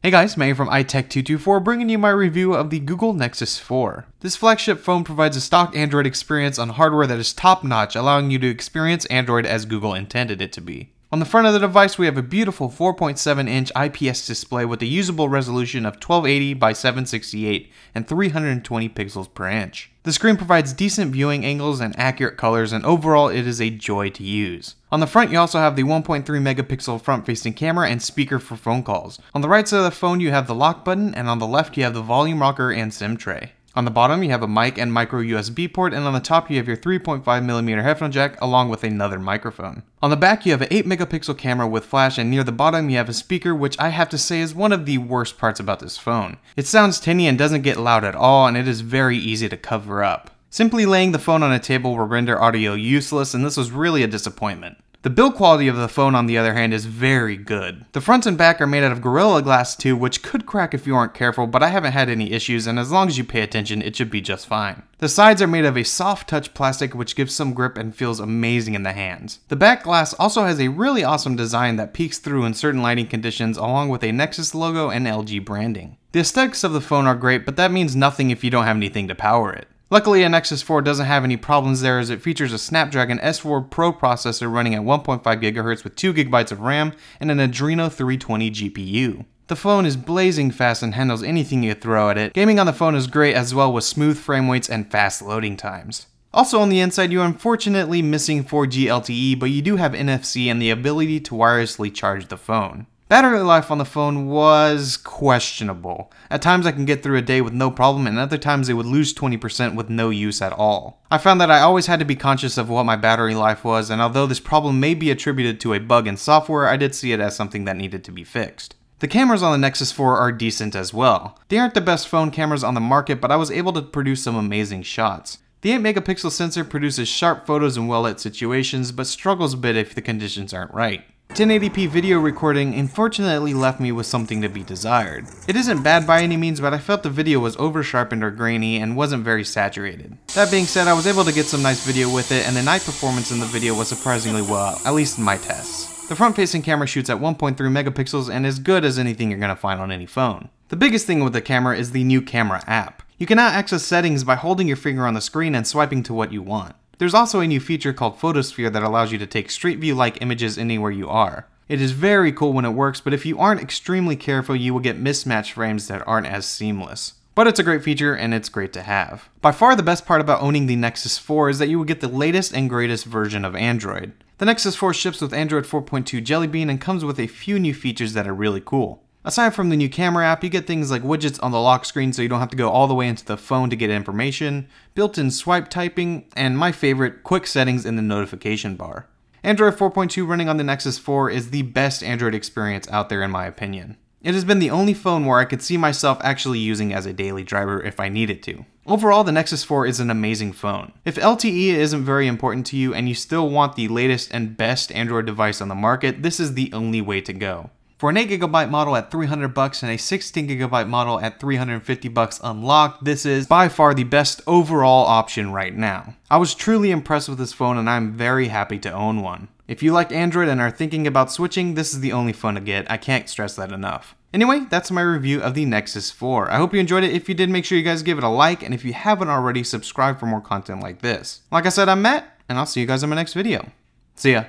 Hey guys, May from iTech224 bringing you my review of the Google Nexus 4. This flagship phone provides a stock Android experience on hardware that is top-notch, allowing you to experience Android as Google intended it to be. On the front of the device, we have a beautiful 4.7-inch IPS display with a usable resolution of 1280 by 768 and 320 pixels per inch. The screen provides decent viewing angles and accurate colors, and overall it is a joy to use. On the front, you also have the 1.3 megapixel front-facing camera and speaker for phone calls. On the right side of the phone, you have the lock button, and on the left you have the volume rocker and SIM tray. On the bottom, you have a mic and micro USB port, and on the top you have your 3.5mm headphone jack along with another microphone. On the back, you have an 8 megapixel camera with flash, and near the bottom you have a speaker, which I have to say is one of the worst parts about this phone. It sounds tinny and doesn't get loud at all, and it is very easy to cover up. Simply laying the phone on a table will render audio useless, and this was really a disappointment. The build quality of the phone, on the other hand, is very good. The front and back are made out of Gorilla Glass 2, which could crack if you aren't careful, but I haven't had any issues, and as long as you pay attention, it should be just fine. The sides are made of a soft touch plastic, which gives some grip and feels amazing in the hands. The back glass also has a really awesome design that peeks through in certain lighting conditions, along with a Nexus logo and LG branding. The aesthetics of the phone are great, but that means nothing if you don't have anything to power it. Luckily, a Nexus 4 doesn't have any problems there, as it features a Snapdragon S4 Pro processor running at 1.5 GHz with 2 GB of RAM and an Adreno 320 GPU. The phone is blazing fast and handles anything you throw at it. Gaming on the phone is great as well, with smooth frame rates and fast loading times. Also on the inside, you're unfortunately missing 4G LTE, but you do have NFC and the ability to wirelessly charge the phone. Battery life on the phone was questionable. At times I can get through a day with no problem, and other times it would lose 20% with no use at all. I found that I always had to be conscious of what my battery life was, and although this problem may be attributed to a bug in software, I did see it as something that needed to be fixed. The cameras on the Nexus 4 are decent as well. They aren't the best phone cameras on the market, but I was able to produce some amazing shots. The 8 megapixel sensor produces sharp photos in well-lit situations, but struggles a bit if the conditions aren't right. 1080p video recording unfortunately left me with something to be desired. It isn't bad by any means, but I felt the video was over-sharpened or grainy and wasn't very saturated. That being said, I was able to get some nice video with it, and the night performance in the video was surprisingly well, at least in my tests. The front-facing camera shoots at 1.3 megapixels and is good as anything you're gonna find on any phone. The biggest thing with the camera is the new camera app. You can now access settings by holding your finger on the screen and swiping to what you want. There's also a new feature called Photosphere that allows you to take Street View-like images anywhere you are. It is very cool when it works, but if you aren't extremely careful, you will get mismatched frames that aren't as seamless. But it's a great feature, and it's great to have. By far the best part about owning the Nexus 4 is that you will get the latest and greatest version of Android. The Nexus 4 ships with Android 4.2 Jelly Bean and comes with a few new features that are really cool. Aside from the new camera app, you get things like widgets on the lock screen so you don't have to go all the way into the phone to get information, built-in swipe typing, and my favorite, quick settings in the notification bar. Android 4.2 running on the Nexus 4 is the best Android experience out there in my opinion. It has been the only phone where I could see myself actually using as a daily driver if I needed to. Overall, the Nexus 4 is an amazing phone. If LTE isn't very important to you and you still want the latest and best Android device on the market, this is the only way to go. For an 8GB model at $300 and a 16GB model at $350 unlocked, this is by far the best overall option right now. I was truly impressed with this phone and I'm very happy to own one. If you like Android and are thinking about switching, this is the only phone to get. I can't stress that enough. Anyway, that's my review of the Nexus 4. I hope you enjoyed it. If you did, make sure you guys give it a like, and if you haven't already, subscribe for more content like this. Like I said, I'm Matt, and I'll see you guys in my next video. See ya.